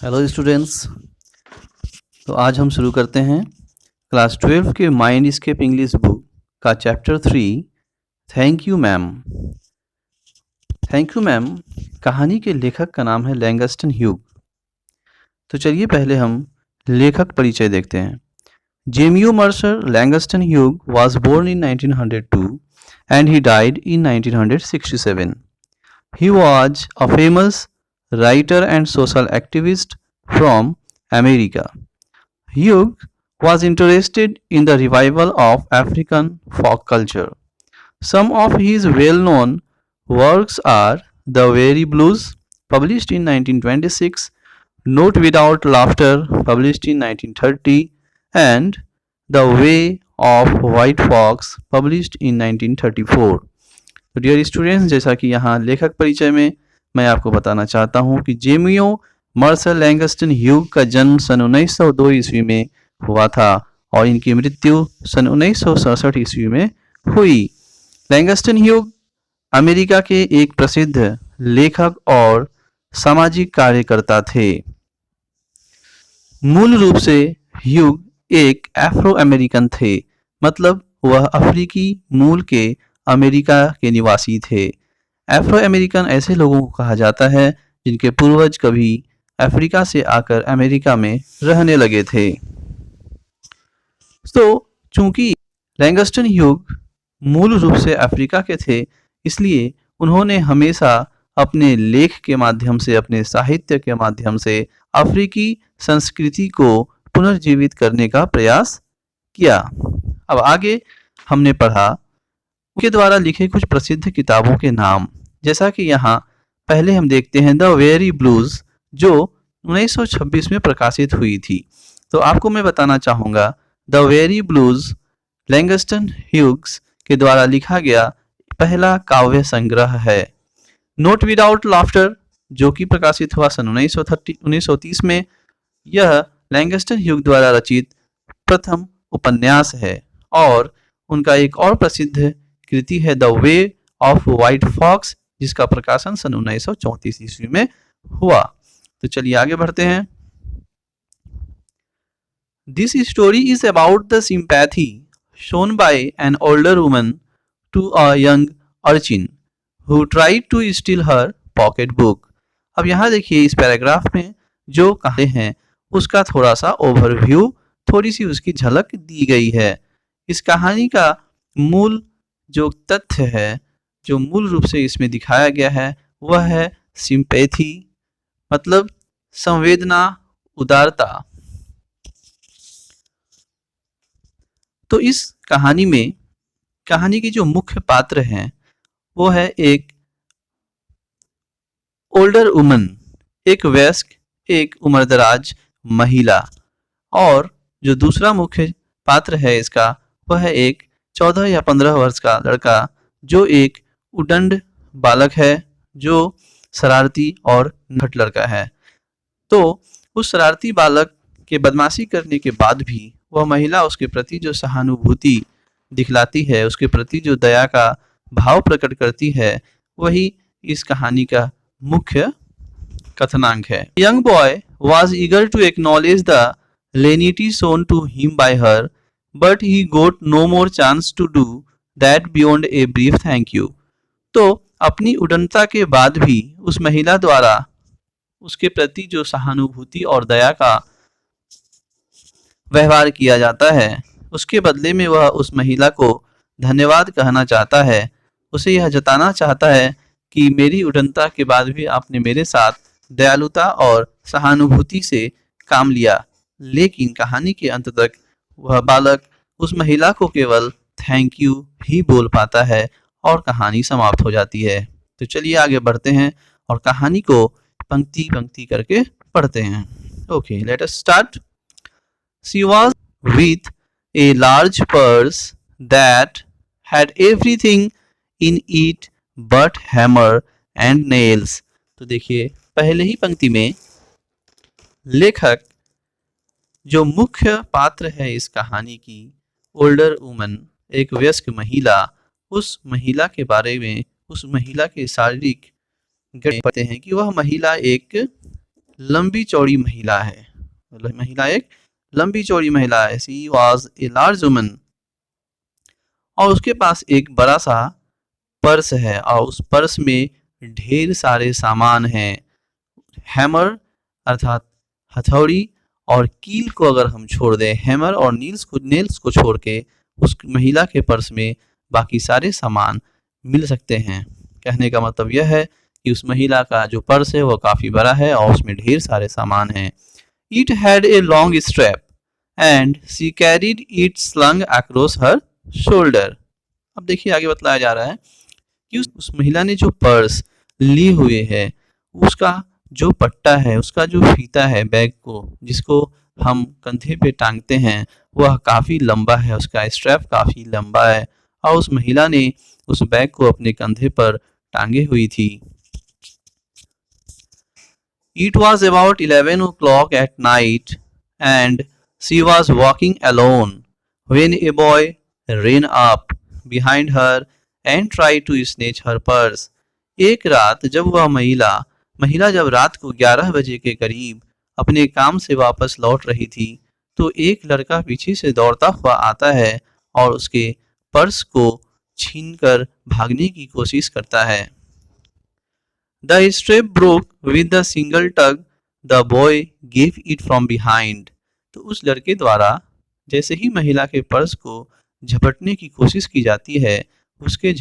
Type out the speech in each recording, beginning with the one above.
Hello students. तो आज हम शुरू करते हैं क्लास 12 के माइंड स्केप इंग्लिश बुक का chapter 3 thank you ma'am. Thank you ma'am कहानी के लेखक का नाम है लैंगस्टन ह्यूग। तो चलिए पहले हम लेखक परिचय देखते हैं। James Mercer Langston Hughes was born in 1902 and he died in 1967. He was a famous writer and social activist from America. Hughes was interested in the revival of African folk culture. Some of his well-known works are The Weary Blues, published in 1926, Note Without Laughter, published in 1930, and The Way of White Fox, published in 1934. तो dear students, जैसा कि यहाँ लेखक परिचय में मैं आपको बताना चाहता हूँ कि जेमियो मर्सर लैंगस्टन ह्यूग का जन्म सन 1902 ईस्वी में हुआ था और इनकी मृत्यु सन 1967 ईस्वी में हुई। लैंगस्टन ह्यूग अमेरिका के एक प्रसिद्ध लेखक और सामाजिक कार्यकर्ता थे। मूल रूप से ह्यूग एक अफ्रो अमेरिकन थे, मतलब वह अफ्रीकी मूल के अमेरिका के निवासी थे। अफ्रो अमेरिकन ऐसे लोगों को कहा जाता है जिनके पूर्वज कभी अफ्रीका से आकर अमेरिका में रहने लगे थे। तो चूंकि लैंगस्टन ह्यूग मूल रूप से अफ्रीका के थे, इसलिए उन्होंने हमेशा अपने लेख के माध्यम से, अपने साहित्य के माध्यम से अफ्रीकी संस्कृति को पुनर्जीवित करने का प्रयास किया। अब आगे हमने पढ़ा उनके द्वारा लिखे कुछ प्रसिद्ध किताबों के नाम, जैसा कि यहाँ पहले हम देखते हैं द वेरी ब्लूज, जो 1926 में प्रकाशित हुई थी। तो आपको मैं बताना चाहूँगा the very blues Langston Hughes के द्वारा लिखा गया पहला काव्य संग्रह है। नोट विदाउट लाफ्टर, जो कि प्रकाशित हुआ सन 1930 में, यह लैंगस्टन ह्यूग द्वारा रचित प्रथम उपन्यास है। और उनका एक और प्रसिद्ध कृति है the way of white fox, जिसका प्रकाशन सन 1934 ईस्वी में हुआ। तो चलिए आगे बढ़ते हैं। This story is about the sympathy shown by an older woman to a young urchin who tried to steal her pocket book. अब यहाँ देखिए इस पैराग्राफ में जो कहानी हैं उसका थोड़ा सा ओवरव्यू, थोड़ी सी उसकी झलक दी गई है। इस कहानी का मूल जो तथ्य है, जो मूल रूप से इसमें दिखाया गया है, वह है सिंपैथी, मतलब संवेदना, उदारता। तो इस कहानी में कहानी के जो मुख्य पात्र हैं वो है एक ओल्डर वुमन, एक वयस्क, एक उम्रदराज महिला, और जो दूसरा मुख्य पात्र है इसका वह है एक 14 या 15 वर्ष का लड़का, जो एक उदंड बालक है, जो शरारती और नट लड़का है। तो उस शरारती बालक के बदमाशी करने के बाद भी वह महिला उसके प्रति जो सहानुभूति दिखलाती है, उसके प्रति जो दया का भाव प्रकट करती है, वही इस कहानी का मुख्य कथनांक है। Young boy was eager to acknowledge the lenity shown to him by her, but he got no more chance to do that beyond a brief thank you. तो अपनी उदंडता के बाद भी उस महिला द्वारा उसके प्रति जो सहानुभूति और दया का व्यवहार किया जाता है, उसके बदले में वह उस महिला को धन्यवाद कहना चाहता है। उसे यह जताना चाहता है कि मेरी उदंडता के बाद भी आपने मेरे साथ दयालुता और सहानुभूति से काम लिया। लेकिन कहानी के अंत तक वह बालक उस महिला को केवल थैंक यू ही बोल पाता है और कहानी समाप्त हो जाती है। तो चलिए आगे बढ़ते हैं और कहानी को पंक्ति पंक्ति करके पढ़ते हैं। Okay, let us start. She was with a large purse that had everything in it but hammer and nails. तो देखिए पहले ही पंक्ति में लेखक जो मुख्य पात्र है इस कहानी की, ओल्डर वुमन, एक वयस्क महिला, उस महिला के बारे में, उस महिला के शारीरिक पढ़ते हैं कि वह महिला एक लंबी चौड़ी महिला है, महिला एक लंबी चौड़ी महिला है। She was a large woman, और उसके पास एक बड़ा सा पर्स है और उस पर्स में ढेर सारे सामान हैं। हैमर अर्थात हथौड़ी और कील को अगर हम छोड़ दें, हैमर और नेल्स को छोड़ के उस महिला के पर्स में बाकी सारे सामान मिल सकते हैं। कहने का मतलब यह है कि उस महिला का जो पर्स है वो काफ़ी बड़ा है और उसमें ढेर सारे सामान हैं। It had a long strap and she carried it slung across her shoulder. अब देखिए आगे बतलाया जा रहा है कि उस महिला ने जो पर्स ली हुई है उसका जो पट्टा है, उसका जो फीता है बैग को, जिसको हम कंधे पे टांगते हैं, वह काफ़ी लंबा है, उसका स्ट्रैप काफ़ी लंबा है और उस महिला ने उस बैग को अपने कंधे पर टांगे हुई थी। It was about 11 o'clock at night and she was walking alone when a boy ran up behind her and tried to snatch her purse. एक रात जब वह महिला जब रात को 11 बजे के करीब अपने काम से वापस लौट रही थी तो एक लड़का पीछे से दौड़ता हुआ आता है और उसके पर्स को छीनकर भागने की कोशिश करता है। The strap broke with the single tug the boy gave it from behind. तो उस लड़के द्वारा जैसे ही महिला के पर्स को झपटने की कोशिश की जाती है, उसके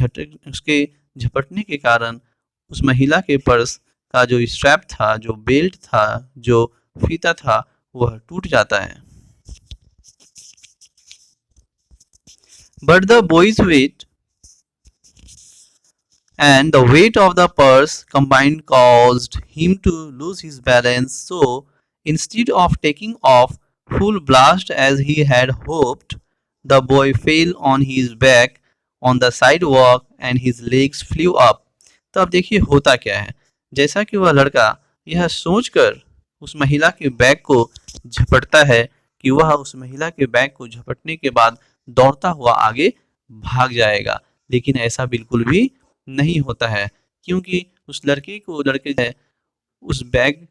झपटने के कारण उस महिला के पर्स का जो स्ट्रैप था, जो बेल्ट था, जो फीता था, वह टूट जाता है। But the boy's weight and the weight of the purse combined caused him to lose his balance, so instead of taking off full blast as he had hoped, the boy fell on his back on the sidewalk and his legs flew up. तो अब देखिए होता क्या है, जैसा कि वह लड़का यह सोचकर उस महिला के बैग को झपटता है कि वह उस महिला के बैग को झपटने के बाद दौड़ता हुआ आगे भाग जाएगा, लेकिन ऐसा बिल्कुल भी नहीं होता है, क्योंकि उस लड़के है उस बैग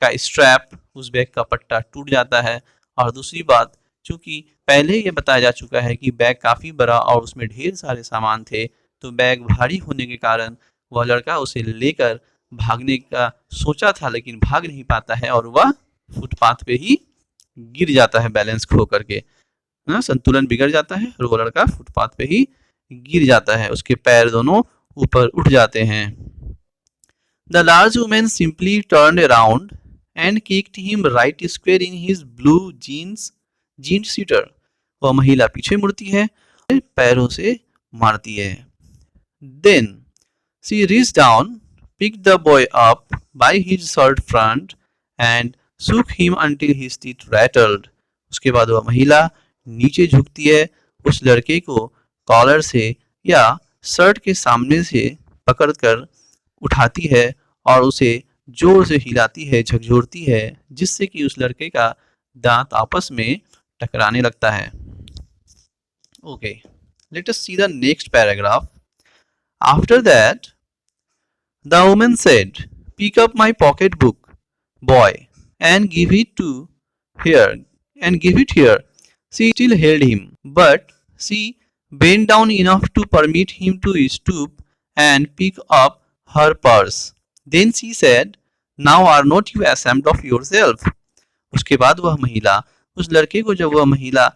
का स्ट्रैप, उस बैग का पट्टा टूट जाता है। और दूसरी बात, चूंकि पहले ये बताया जा चुका है कि बैग काफ़ी बड़ा और उसमें ढेर सारे सामान थे, तो बैग भारी होने के कारण वह लड़का उसे लेकर भागने का सोचा था, लेकिन भाग नहीं पाता है और वह फुटपाथ पे ही गिर जाता है बैलेंस खो करके, संतुलन बिगड़ जाता है और वो लड़का फुटपाथ पे ही गिर जाता है, उसके पैर दोनों ऊपर उठ जाते हैं। The large woman simply turned around and kicked him right square in his blue jeans suitor. वह महिला पीछे मुड़ती है, पैरों से मारती है। Then she reached down, picked the boy up by his shirt front and shook him until his teeth rattled. उसके बाद वह महिला नीचे झुकती है, उस लड़के को कॉलर से या शर्ट के सामने से पकड़कर उठाती है और उसे जोर से हिलाती है, झकझोरती है, जिससे कि उस लड़के का दांत आपस में टकराने लगता है। Okay, let us see the next paragraph. After that the woman said, pick up my pocket book boy and give it here. She still held him, but she bent down enough to permit him to stoop and pick up her purse. Then she said, "Now are not you ashamed of yourself?" उसके बाद वह महिला उस लड़के को, जब वह महिला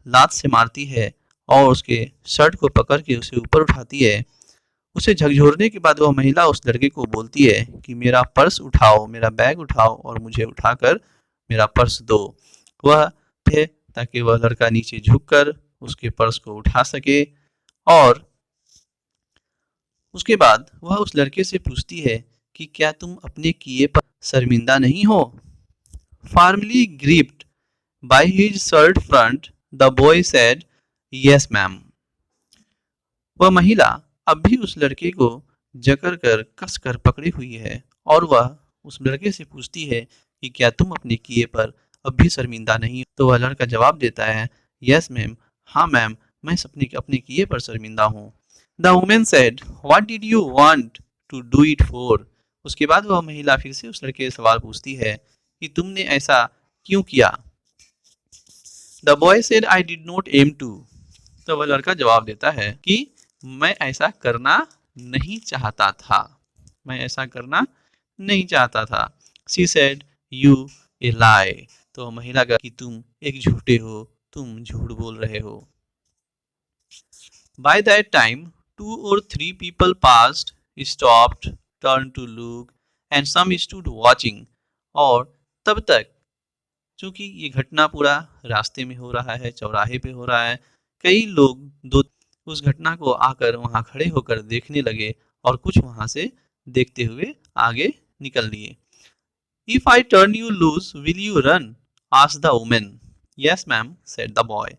लात से मारती है और उसके शर्ट को पकड़ के उसे ऊपर उठाती है, उसे झकझोरने के बाद वह महिला उस लड़के को बोलती है कि मेरा पर्स उठाओ, मेरा बैग उठाओ और मुझे उठाकर मेरा पर्स दो। वह थे ताकि वह लड़का नीचे झुककर उसके पर्स को उठा सके और उसके बाद वह उस लड़के से पूछती है कि क्या तुम अपने किए पर शर्मिंदा नहीं हो। Firmly gripped by his shirt front, the boy said, "Yes, ma'am." वह महिला अब भी उस लड़के को जकड़ कर कस कर पकड़ी हुई है और वह उस लड़के से पूछती है कि क्या तुम अपने किए पर अब भी शर्मिंदा नहीं हो। तो वह लड़का जवाब देता है, "यस मैम, हाँ मैम, मैं अपने किए पर शर्मिंदा हूँ." The woman said, "What did you want to do it for?" उसके बाद वह महिला फिर से उस लड़के से सवाल पूछती है कि तुमने ऐसा क्यों किया। The boy said I did not aim to. तो वह लड़का जवाब देता है कि मैं ऐसा करना नहीं चाहता था, मैं ऐसा करना नहीं चाहता था। शी सेड यू ए लाई। तो महिला का कि तुम एक झूठे हो, तुम झूठ बोल रहे हो। By that time 2 or 3 people passed, stopped, turned to look and some stood watching। और तब तक चूंकि ये घटना पूरा रास्ते में हो रहा है, चौराहे पे हो रहा है, कई लोग दो उस घटना को आकर वहां खड़े होकर देखने लगे और कुछ वहां से देखते हुए आगे निकल लिए। If I turn you loose, will you run? asked the woman. Yes, ma'am, said the boy.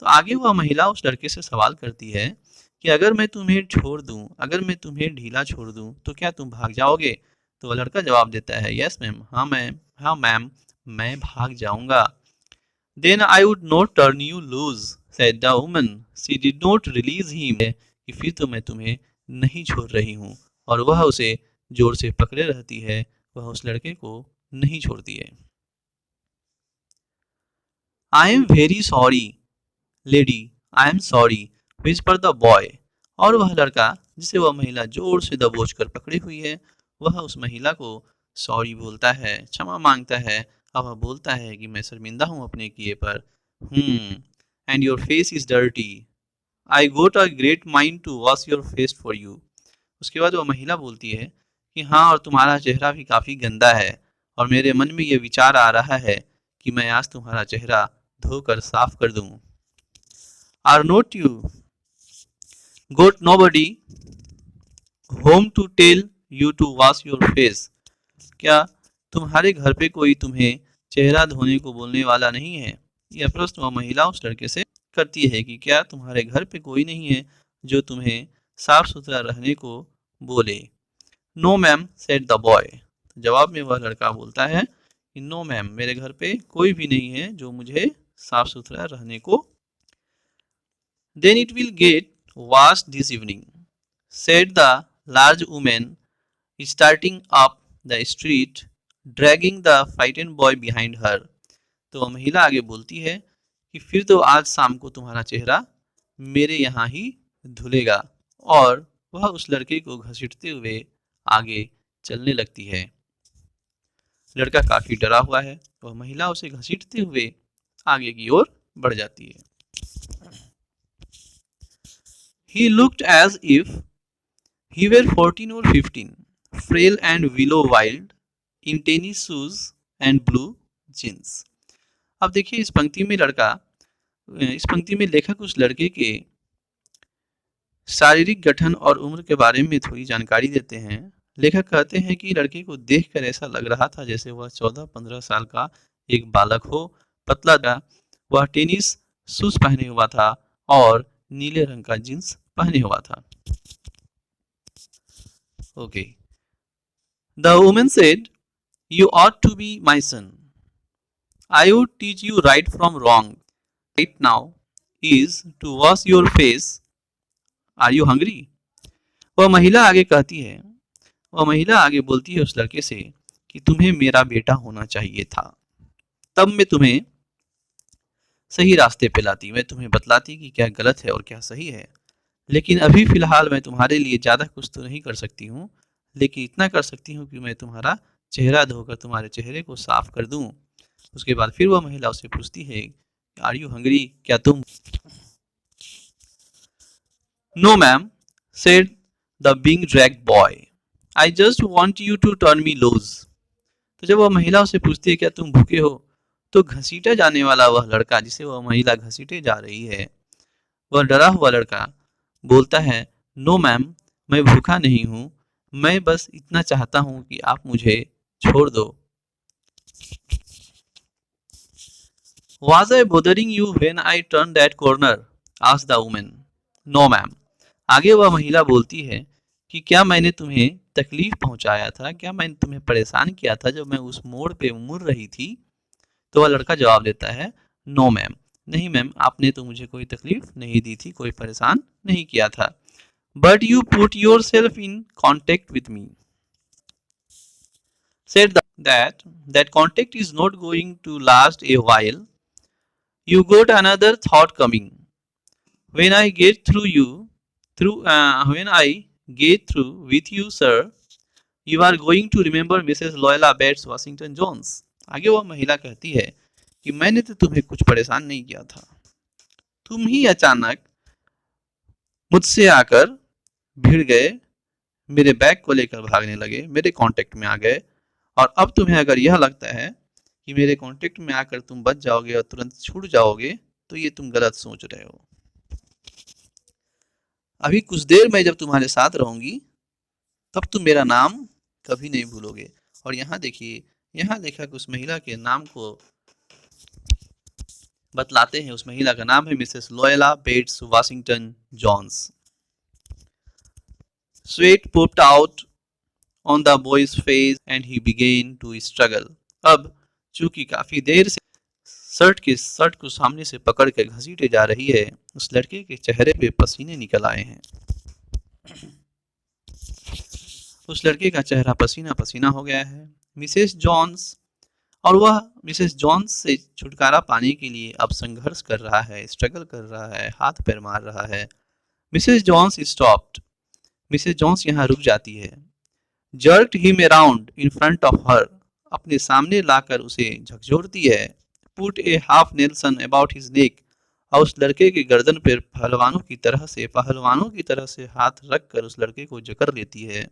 तो आगे वह महिला उस लड़के से सवाल करती है कि अगर मैं तुम्हें छोड़ दूं, अगर मैं तुम्हें ढीला छोड़ दूं तो क्या तुम भाग जाओगे। तो वह लड़का जवाब देता है यस मैम, हाँ मैम, मैं भाग जाऊंगा। Then I would not turn you loose, said the woman. She did not release him. कि फिर तो मैं तुम्हें नहीं छोड़ रही हूँ, और वह उसे जोर से पकड़े रहती है, वह उस लड़के को नहीं छोड़ती है। I am very sorry, lady, I am sorry, whispered the boy। और वह लड़का जिसे वह महिला जोर से दबोच कर पकड़ी हुई है, वह उस महिला को सॉरी बोलता है, क्षमा मांगता है, और वह बोलता है कि मैं शर्मिंदा हूँ अपने किए पर। And your face is dirty, I got a great mind to wash your face for you. उसके बाद वह महिला बोलती है कि हाँ, और तुम्हारा चेहरा भी काफ़ी गंदा है, और मेरे मन में ये विचार आ रहा है कि मैं आज तुम्हारा चेहरा धोकर साफ कर दूँ। Are not you got nobody home to tell you to wash your face. क्या तुम्हारे घर पे कोई तुम्हें चेहरा धोने को बोलने वाला नहीं है। यह प्रश्न वह महिला उस लड़के से करती है कि क्या तुम्हारे घर पे कोई नहीं है जो तुम्हें साफ सुथरा रहने को बोले। No ma'am, said the boy. जवाब में वह लड़का बोलता है कि नो मैम, मेरे घर पे कोई भी नहीं है जो मुझे साफ सुथरा रहने को। Then it will get wash this evening, said the large woman starting up the street dragging the frightened boy behind her. तो वह महिला आगे बोलती है कि फिर तो आज शाम को तुम्हारा चेहरा मेरे यहाँ ही धुलेगा, और वह उस लड़के को घसीटते हुए आगे चलने लगती है। लड़का काफी डरा हुआ है, वह महिला उसे घसीटते हुए आगे की ओर बढ़ जाती है। He looked as if he were 14 or 15, frail and willow-wild, in tennis shoes and blue jeans। अब देखिए इस पंक्ति में लेखक उस लड़के के शारीरिक गठन और उम्र के बारे में थोड़ी जानकारी देते हैं। लेखक कहते हैं कि लड़के को देखकर ऐसा लग रहा था जैसे वह 14-15 साल का एक बालक हो, पतला था, वह टेनिस शूज पहने हुआ था और नीले रंग का जींस पहने हुआ था। Okay, the woman said you ought to be my son, I would teach you right from wrong, right now is to wash your face, are you hungry. वह महिला आगे बोलती है उस लड़के से कि तुम्हें मेरा बेटा होना चाहिए था, तब मैं तुम्हें सही रास्ते पे लाती, मैं तुम्हें बतलाती कि क्या गलत है और क्या सही है। लेकिन अभी फिलहाल मैं तुम्हारे लिए ज़्यादा कुछ तो नहीं कर सकती हूँ, लेकिन इतना कर सकती हूँ कि मैं तुम्हारा चेहरा धोकर तुम्हारे चेहरे को साफ कर दूँ। उसके बाद फिर वह महिला उससे पूछती है आर यू हंग्री, क्या तुम। No ma'am, said the being dragged boy, I just want you to turn me loose. तो जब वह महिला उसे पूछती है क्या तुम भूखे हो, तो घसीटा जाने वाला वह लड़का जिसे वह महिला घसीटे जा रही है, वह डरा हुआ लड़का बोलता है नो मैम, मैं भूखा नहीं हूँ, मैं बस इतना चाहता हूँ कि आप मुझे छोड़ दो। Was I bothering you when I turned that corner? asked the woman. No ma'am. आगे वह महिला बोलती है कि क्या मैंने तुम्हें तकलीफ पहुंचाया था, क्या मैंने तुम्हें परेशान किया था जब मैं उस मोड़ पे मुड़ रही थी। तो वह लड़का जवाब देता है नो मैम, नहीं मैम, आपने तो मुझे कोई तकलीफ नहीं दी थी, कोई परेशान नहीं किया था। But you put your self in contact with me, said that contact is not going to last a while. You got another thought coming. When I get when I get through with you, sir, you are going to remember Mrs. Loyola Bates Washington Jones. आगे वह महिला कहती है कि मैंने तो तुम्हें कुछ परेशान नहीं किया था, तुम ही अचानक मुझसे आकर भिड़ गए, मेरे बैग को लेकर भागने लगे, मेरे कांटेक्ट में आ गए, और अब तुम्हें अगर यह लगता है कि मेरे कांटेक्ट में आकर तुम बच जाओगे और तुरंत छूट जाओगे, तो ये तुम गलत सोच रहे हो। अभी कुछ देर मैं जब तुम्हारे साथ रहूंगी तब तुम मेरा नाम कभी नहीं भूलोगे। और यहाँ देखिए, यहाँ लेखक उस महिला के नाम को बतलाते हैं। उस महिला का नाम है Mrs Luella Bates Washington Jones. Sweat popped out on the boy's face and he began to struggle. अब चूंकि काफी देर से शर्ट को सामने से पकड़ के घसीटे जा रही है, उस लड़के के चेहरे पे पसीने निकल आए हैं। उस लड़के का चेहरा पसीना पसीना हो गया है। मिसेस जॉन्स और वह मिसेस जॉन्स से छुटकारा पाने के लिए अब संघर्ष कर रहा है, स्ट्रगल कर रहा है, हाथ पैर मार रहा है। Mrs Jones stopped. Mrs Jones यहाँ रुक जाती है। Jerked him around in front of her, अपने सामने लाकर उसे झकझोरती है। Put a half nelson about his neck, और उस लड़के के गर्दन पर पहलवानों की तरह से हाथ रखकर उस लड़के को जकड़ लेती है।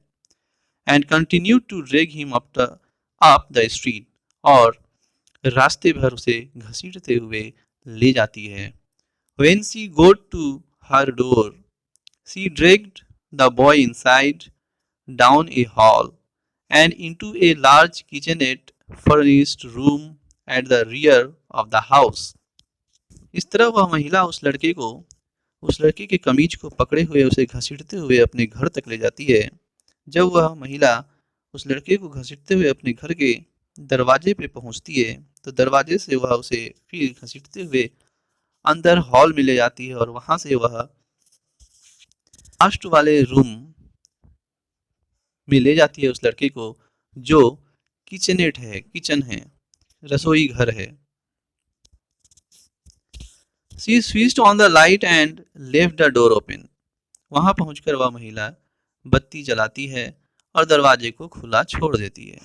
And continue to drag him up the street, और रास्ते भर उसे घसीटते हुए ले जाती है। When she got to her door, she dragged the boy inside, down a hall, and into a large kitchenette furnished room at the rear of the house. इस तरह वह महिला उस लड़के के कमीज को पकड़े हुए उसे घसीटते हुए अपने घर तक ले जाती है। जब वह महिला उस लड़के को घसीटते हुए अपने घर के दरवाजे पे पहुंचती है, तो दरवाजे से वह उसे फिर घसीटते हुए अंदर हॉल में ले जाती है, और वहां से वह लास्ट वाले रूम में ले जाती है उस लड़के को, जो किचन है, रसोई घर है। She switched on the light and left the door open. वहां पहुंचकर वह महिला बत्ती जलाती है और दरवाजे को खुला छोड़ देती है।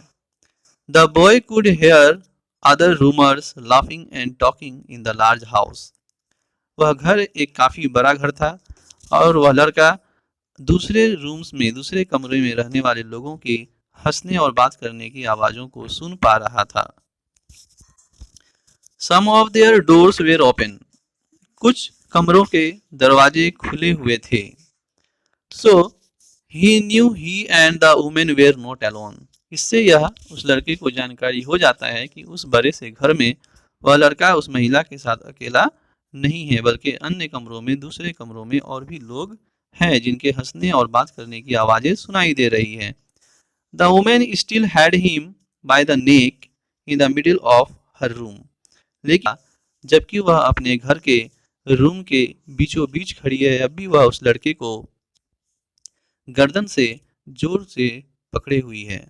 The boy could hear other roomers laughing and talking in the large house. वह घर एक काफी बड़ा घर था और वह लड़का दूसरे कमरे में रहने वाले लोगों के हंसने और बात करने की आवाजों को सुन पा रहा था। Some of their doors were open. कुछ कमरों के दरवाजे खुले हुए थे। So he knew he and the woman were not alone. इससे यह उस लड़के को जानकारी हो जाता है कि उस बड़े से घर में वह लड़का उस महिला के साथ अकेला नहीं है, बल्कि अन्य कमरों में, दूसरे कमरों में और भी लोग हैं जिनके हंसने और बात करने की आवाजें सुनाई दे रही हैं। The woman still had him by the neck in the middle of her room. लेकिन जबकि वह अपने घर के रूम के बीचों बीच खड़ी है, अब भी वह उस लड़के को गर्दन से जोर से पकड़े हुई है।